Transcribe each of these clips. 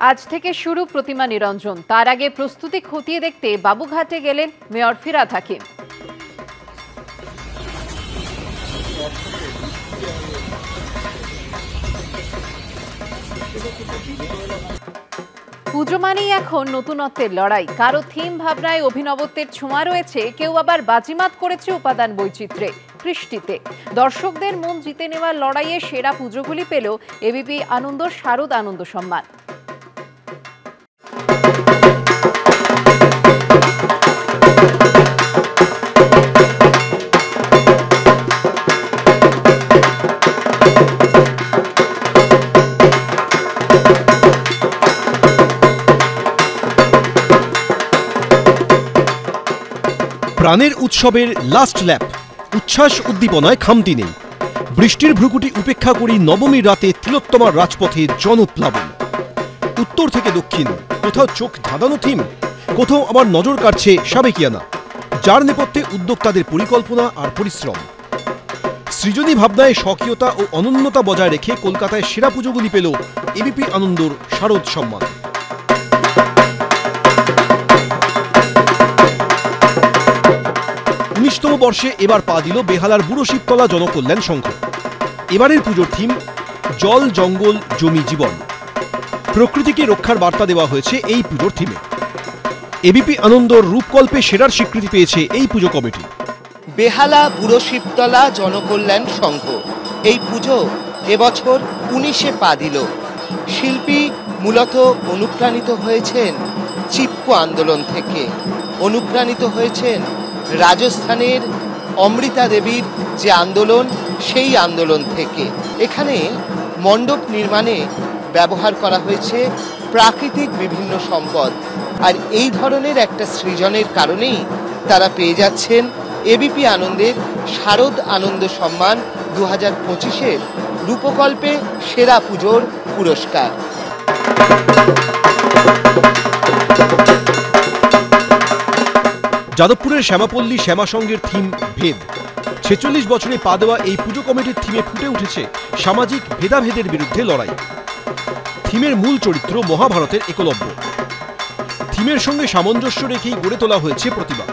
আজ থেকে শুরু প্রতিমা নিরঞ্জন। তার আগে প্রস্তুতি খতিয়ে দেখতে বাবুঘাটে গেলেন মেয়র ফিরহাদ হাকিম। পুজো মানেই এখন নতুনত্বের লড়াই। কারো থিম ভাবনায় অভিনবত্বের ছোঁয়া রয়েছে, কেউ আবার বাজিমাত করেছে উপাদান বৈচিত্র্যে, কৃষ্টিতে। দর্শকদের মন জিতে নেওয়ার লড়াইয়ে সেরা পুজোগুলি পেল এবিপি আনন্দ শারদ আনন্দ সম্মান। প্রাণের উৎসবের লাস্ট ল্যাপ, উচ্ছ্বাস উদ্দীপনায় খামতি নেই। বৃষ্টির ভ্রুকুটি উপেক্ষা করি নবমীর রাতে তিলোত্তমার রাজপথে জনপ্লাবন। উত্তর থেকে দক্ষিণ, কোথাও চোখ ধাঁধানো থিম, কোথাও আবার নজর কাটছে সাবেকিয়ানা, যার নেপথ্যে উদ্যোক্তাদের পরিকল্পনা আর পরিশ্রম। সৃজনী ভাবনায় স্বকীয়তা ও অনন্যতা বজায় রেখে কলকাতায় সেরা পুজোগুলি পেল এবিপি আনন্দর শারদ সম্মান। 19তম বর্ষে এবার পা দিল বেহালার বুড়ো শিবতলা জনকল্যাণ সংঘ। এবারের পুজোর থিম জল, জঙ্গল, জমি, জীবন। প্রকৃতিকে রক্ষার বার্তা দেওয়া হয়েছে এই পুজোর থিমে। এবিপি আনন্দর রূপকল্পে সেরার স্বীকৃতি পেয়েছে এই পুজো কমিটি। বেহালা বুড়ো শিবতলা জনকল্যাণ সংঘ এই পুজো এবছর 19-এ পা দিল। শিল্পী মূলত অনুপ্রাণিত হয়েছেন চিপকো আন্দোলন থেকে, অনুপ্রাণিত হয়েছেন রাজস্থানের অমৃতা দেবীর যে আন্দোলন, সেই আন্দোলন থেকে। এখানে মণ্ডপ নির্মাণে ব্যবহার করা হয়েছে প্রাকৃতিক বিভিন্ন সম্পদ, আর এই ধরনের একটা সৃজনের কারণেই তারা পেয়ে যাচ্ছেন এবিপি আনন্দের শারদ আনন্দ সম্মান 2025-এর রূপকল্পে সেরা পুজোর পুরস্কার। যাদবপুরের শ্যামাপল্লী শ্যামা সংঘের থিম ভেদ। 46 বছরে পা দেওয়া এই পুজো কমিটির থিমে ফুটে উঠেছে সামাজিক ভেদাভেদের বিরুদ্ধে লড়াই। থিমের মূল চরিত্র মহাভারতের একলব্য। থিমের সঙ্গে সামঞ্জস্য রেখেই গড়ে তোলা হয়েছে প্রতিমা।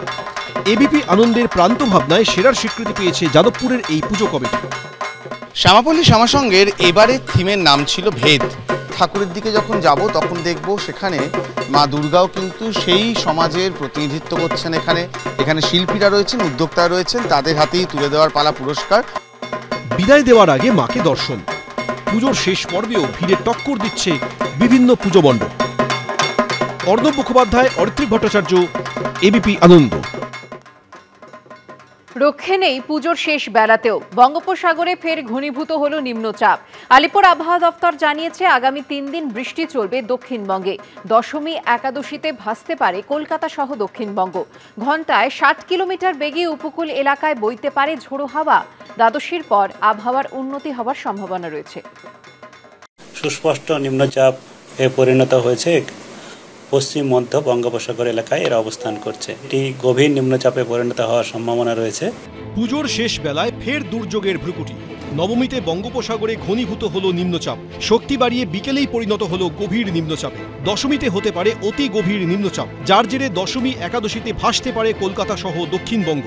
এবিপি আনন্দের প্রান্ত ভাবনায় সেরার স্বীকৃতি পেয়েছে যাদবপুরের এই পুজো কমিটি। শ্যামাপল্লী শ্যামা সংঘের এবারের থিমের নাম ছিল ভেদ। ঠাকুরের দিকে যখন যাব তখন দেখব সেখানে মা দুর্গাও কিন্তু সেই সমাজের প্রতিনিধিত্ব করছেন। এখানে শিল্পীরা রয়েছেন, উদ্যোক্তারা রয়েছেন, তাদের হাতেই তুলে দেওয়ার পালা পুরস্কার। বিদায় দেওয়ার আগে মাকে দর্শন। পুজোর শেষ পর্বেও ভিড়ে টক্কর দিচ্ছে বিভিন্ন পুজো মণ্ডপ। অর্ণব মুখোপাধ্যায়, অরিত্রিক ভট্টাচার্য, এবিপি আনন্দ। রক্ষে নেই পুজোর শেষ বেলাতেও। বঙ্গোপসাগরে ফের ঘনীভূত হলো নিম্নচাপ। আলিপুর আবহাওয়া দফতর জানিয়েছে আগামী 3 দিন বৃষ্টি চলবে দক্ষিণবঙ্গে। দশমী একাদশীতে ভাসতে পারে কলকাতা সহ দক্ষিণবঙ্গ। ঘন্টায় 60 কিলোমিটার বেগে উপকূল এলাকায় বইতে পারে ঝোড়ো হাওয়া। দ্বাদশীর পর আবহাওয়ার উন্নতি হওয়ার সম্ভাবনা রয়েছে। সুস্পষ্ট নিম্নচাপে পরিণত হয়েছে পশ্চিম মধ্য বঙ্গোপসাগর এলাকায় এর অবস্থান করছে। এটি গভীর নিম্নচাপে পরিণত হওয়ার সম্ভাবনা রয়েছে। পুজোর শেষ বেলায় ফের দুর্যোগের ভ্রুকুটি। নবমীতে বঙ্গোপসাগরে ঘনীভূত হলো নিম্নচাপ, শক্তি বাড়িয়ে বিকেলেই পরিণত হলো গভীর নিম্নচাপে। দশমীতে হতে পারে অতি গভীর নিম্নচাপ, যার জেরে দশমী একাদশীতে ভাসতে পারে কলকাতা সহ দক্ষিণবঙ্গ।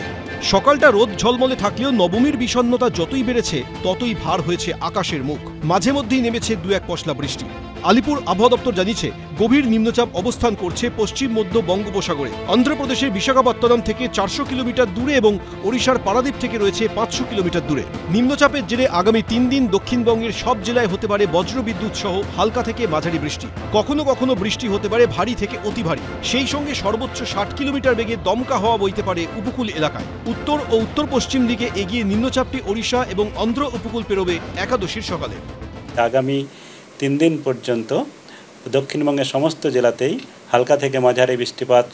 সকালটা রোদ ঝলমলে থাকলেও নবমীর বিষণ্ণতা যতই বেড়েছে ততই ভার হয়েছে আকাশের মুখ। মাঝে মধ্যেই নেমেছে 2-1 পশলা বৃষ্টি। আলিপুর আবহাওয়া দপ্তর জানিয়েছে গভীর নিম্নচাপ অবস্থান করছে পশ্চিম মধ্য বঙ্গোপসাগরে। অন্ধ্রপ্রদেশের বিশাখাপত্তনম থেকে 400 কিলোমিটার দূরে এবং ওড়িশার পারাদ্বীপ থেকে রয়েছে 500 কিলোমিটার দূরে। নিম্নচাপের জেরে আগামী 3 দিন দক্ষিণবঙ্গের সব জেলায় হতে পারে বজ্রবিদ্যুৎ সহ হালকা থেকে মাঝারি বৃষ্টি। কখনো কখনো বৃষ্টি হতে পারে ভারী থেকে অতি ভারী। সেই সঙ্গে সর্বোচ্চ 60 কিলোমিটার বেগে দমকা হাওয়া বইতে পারে উপকূল এলাকায়। উত্তর ও উত্তর পশ্চিম দিকে এগিয়ে নিম্নচাপটি ওড়িশা এবং অন্ধ্র উপকূল পেরোবে একাদশীর সকালে। আগামী 3 দিন পর্যন্ত দক্ষিণবঙ্গের সমস্ত জেলাতেই হালকা থেকে মাঝারি বৃষ্টিপাত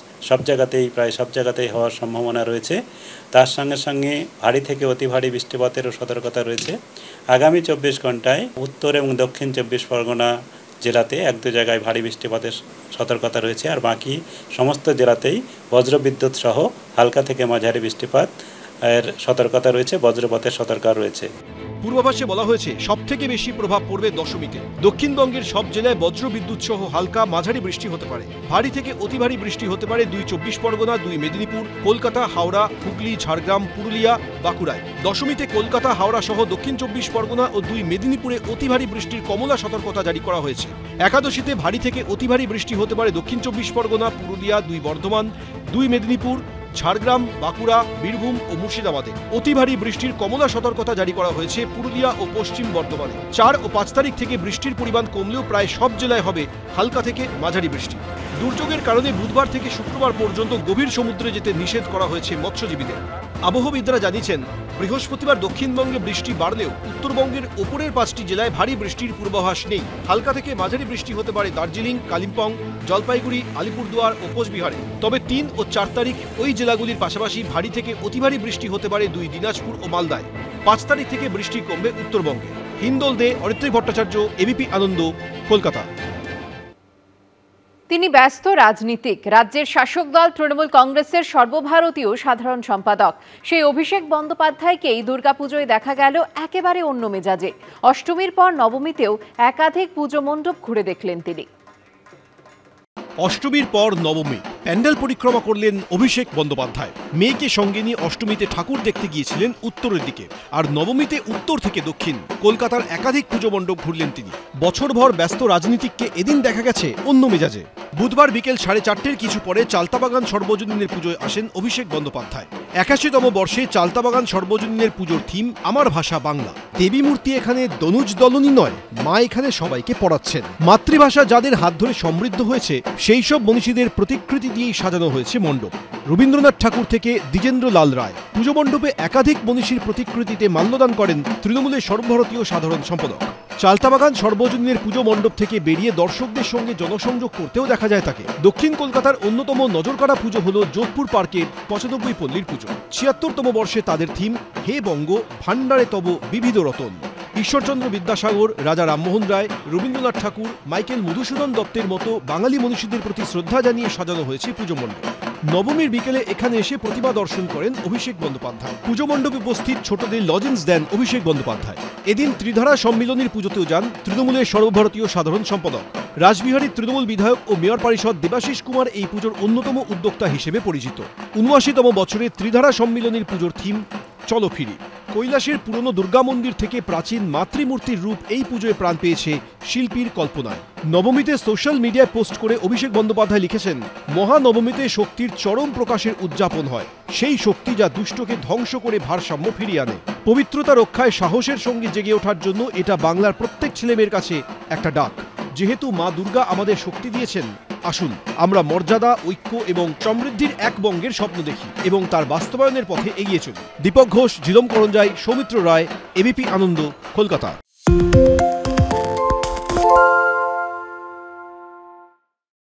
প্রায় সব জায়গাতেই হওয়ার সম্ভাবনা রয়েছে। তার সঙ্গে সঙ্গে ভারী থেকে অতি ভারী বৃষ্টিপাতেরও সতর্কতা রয়েছে। আগামী 24 ঘন্টায় উত্তর এবং দক্ষিণ 24 পরগনা জেলাতে 1-2 জায়গায় ভারী বৃষ্টিপাতের সতর্কতা রয়েছে, আর বাকি সমস্ত জেলাতেই বজ্রবিদ্যুৎ সহ হালকা থেকে মাঝারি বৃষ্টিপাত এর সতর্কতা রয়েছে, বজ্রপাতের সতর্কতা রয়েছে। পূর্বাভাসে বলা হয়েছে সবথেকে বেশি প্রভাব পড়বে দশমীতে। দক্ষিণবঙ্গের সব জেলায় বজ্র বিদ্যুৎ সহ হালকা মাঝারি বৃষ্টি হতে পারে। ভারী থেকে অতি ভারী বৃষ্টি হতে পারে 2 চব্বিশ পরগনা, 2 মেদিনীপুর, কলকাতা, হাওড়া, হুগলি, ঝাড়গ্রাম, পুরুলিয়া, বাঁকুড়ায়। দশমীতে কলকাতা, হাওড়া সহ দক্ষিণ 24 পরগনা ও 2 মেদিনীপুরে অতি ভারী বৃষ্টির কমলা সতর্কতা জারি করা হয়েছে। একাদশীতে ভারী থেকে অতি ভারী বৃষ্টি হতে পারে দক্ষিণ 24 পরগনা, পুরুলিয়া, 2 বর্ধমান, 2 মেদিনীপুর, ঝাড়গ্রাম, বাঁকুড়া, বীরভূম ও মুর্শিদাবাদে। অতি ভারী বৃষ্টির কমলা সতর্কতা জারি করা হয়েছে পুরুলিয়া ও পশ্চিম বর্ধমানে। 4 ও 5 তারিখ থেকে বৃষ্টির পরিমাণ কমলেও প্রায় সব জেলায় হবে হালকা থেকে মাঝারি বৃষ্টি। দুর্যোগের কারণে বুধবার থেকে শুক্রবার পর্যন্ত গভীর সমুদ্রে যেতে নিষেধ করা হয়েছে মৎস্যজীবীদের। আবহবিদরা জানিয়েছেন, বৃহস্পতিবার দক্ষিণবঙ্গে বৃষ্টি বাড়লেও উত্তরবঙ্গের ওপরের 5টি জেলায় ভারী বৃষ্টির পূর্বাভাস নেই। হালকা থেকে মাঝারি বৃষ্টি হতে পারে দার্জিলিং, কালিম্পং, জলপাইগুড়ি, আলিপুরদুয়ার ও কোচবিহারে। তবে 3 ও 4 তারিখ ওই জেলাগুলির পাশাপাশি ভারী থেকে অতি ভারী বৃষ্টি হতে পারে 2 দিনাজপুর ও মালদায়। 5 তারিখ থেকে বৃষ্টি কমবে উত্তরবঙ্গে। হিন্দোল দে, অরিত্রী ভট্টাচার্য, এবিপি আনন্দ, কলকাতা। তিনি ব্যস্ত রাজনীতিক। রাজ্যের শাসক দল তৃণমূল কংগ্রেসের সর্বভারতীয় সাধারণ সম্পাদক সেই অভিষেক বন্দ্যোপাধ্যায়কেই দুর্গাপুজোয় দেখা গেল একেবারে অন্য মেজাজে। অষ্টমীর পর নবমীতেও একাধিক পুজো মণ্ডপ ঘুরে দেখলেন তিনি। অষ্টমীর পর নবমী প্যান্ডেল পরিক্রমা করলেন অভিষেক বন্দ্যোপাধ্যায়। মেয়েকে সঙ্গে নিয়ে অষ্টমীতে ঠাকুর দেখতে গিয়েছিলেন উত্তরের দিকে, আর নবমীতে উত্তর থেকে দক্ষিণ কলকাতার একাধিক পুজো মণ্ডপ ঘুরলেন তিনি। বছরভর ব্যস্ত রাজনীতিককে এদিন দেখা গেছে অন্য মেজাজে। বুধবার বিকেল 4:30 কিছু পরে চালতাবাগান সর্বজনীনের পুজোয় আসেন অভিষেক বন্দ্যোপাধ্যায়। 81তম বর্ষে চালতাবাগান সর্বজনীনের পুজোর থিম আমার ভাষা বাংলা। দেবী মূর্তি এখানে দনুজ দলনী নয়, মা এখানে সবাইকে পড়াচ্ছেন। মাতৃভাষা যাদের হাত ধরে সমৃদ্ধ হয়েছে সেই সব মনীষীদের প্রতিকৃতি দিয়েই সাজানো হয়েছে মণ্ডপ। রবীন্দ্রনাথ ঠাকুর থেকে দ্বিজেন্দ্র লাল রায়। পুজো মণ্ডপে একাধিক মনীষীর প্রতিকৃতিতে মাল্যদান করেন তৃণমূলের সর্বভারতীয় সাধারণ সম্পাদক। চালতাবাগান সর্বজনীনের পুজো মণ্ডপ থেকে বেরিয়ে দর্শকদের সঙ্গে জনসংযোগ করতেও দেখা যায় তাকে। দক্ষিণ কলকাতার অন্যতম নজরকাড়া পুজো হল যোধপুর পার্কের 95 পল্লীর পুজো। 76তম বর্ষে তাদের থিম হে বঙ্গ ভাণ্ডারে তব বিবিধ রতন। ঈশ্বরচন্দ্র বিদ্যাসাগর, রাজা রামমোহন রায়, রবীন্দ্রনাথ ঠাকুর, মাইকেল মধুসূদন দত্তের মতো বাঙালি মনীষীদের প্রতি শ্রদ্ধা জানিয়ে সাজানো হয়েছে পুজো মণ্ডপ। নবমীর বিকেলে এখানে এসে প্রতিমা দর্শন করেন অভিষেক বন্দ্যোপাধ্যায়। পুজো মণ্ডপে উপস্থিত ছোটদের লজেন্স দেন অভিষেক বন্দ্যোপাধ্যায়। এদিন ত্রিধারা সম্মিলনীর পুজোতেও যান তৃণমূলের সর্বভারতীয় সাধারণ সম্পাদক। রাসবিহারীর তৃণমূল বিধায়ক ও মেয়র পরিষদ দেবাশিস কুমার এই পুজোর অন্যতম উদ্যোক্তা হিসেবে পরিচিত। ৭৯তম বছরে ত্রিধারা সম্মিলনীর পুজোর থিম চলো ফিরি। কৈলাসের পুরনো দুর্গা মন্দির থেকে প্রাচীন মাতৃমূর্তির রূপ এই পুজোয় প্রাণ পেয়েছে শিল্পীর কল্পনায়। নবমীতে সোশ্যাল মিডিয়ায় পোস্ট করে অভিষেক বন্দ্যোপাধ্যায় লিখেছেন, মহানবমীতে শক্তির চরম প্রকাশের উদযাপন হয়, সেই শক্তি যা দুষ্টকে ধ্বংস করে ভারসাম্য ফিরিয়ে আনে। পবিত্রতা রক্ষায় সাহসের সঙ্গে জেগে ওঠার জন্য এটা বাংলার প্রত্যেক ছেলেমেয়ের কাছে একটা ডাক। যেহেতু মা দুর্গা আমাদের শক্তি দিয়েছেন, আসুন আমরা মর্যাদা, ঐক্য এবং সমৃদ্ধির এক বঙ্গের স্বপ্ন দেখি এবং তার বাস্তবায়নের পথে এগিয়ে চলি। দীপক ঘোষ, ঝিলম করঞ্জাই, সৌমিত্র রায়, এবিপি আনন্দ, কলকাতা।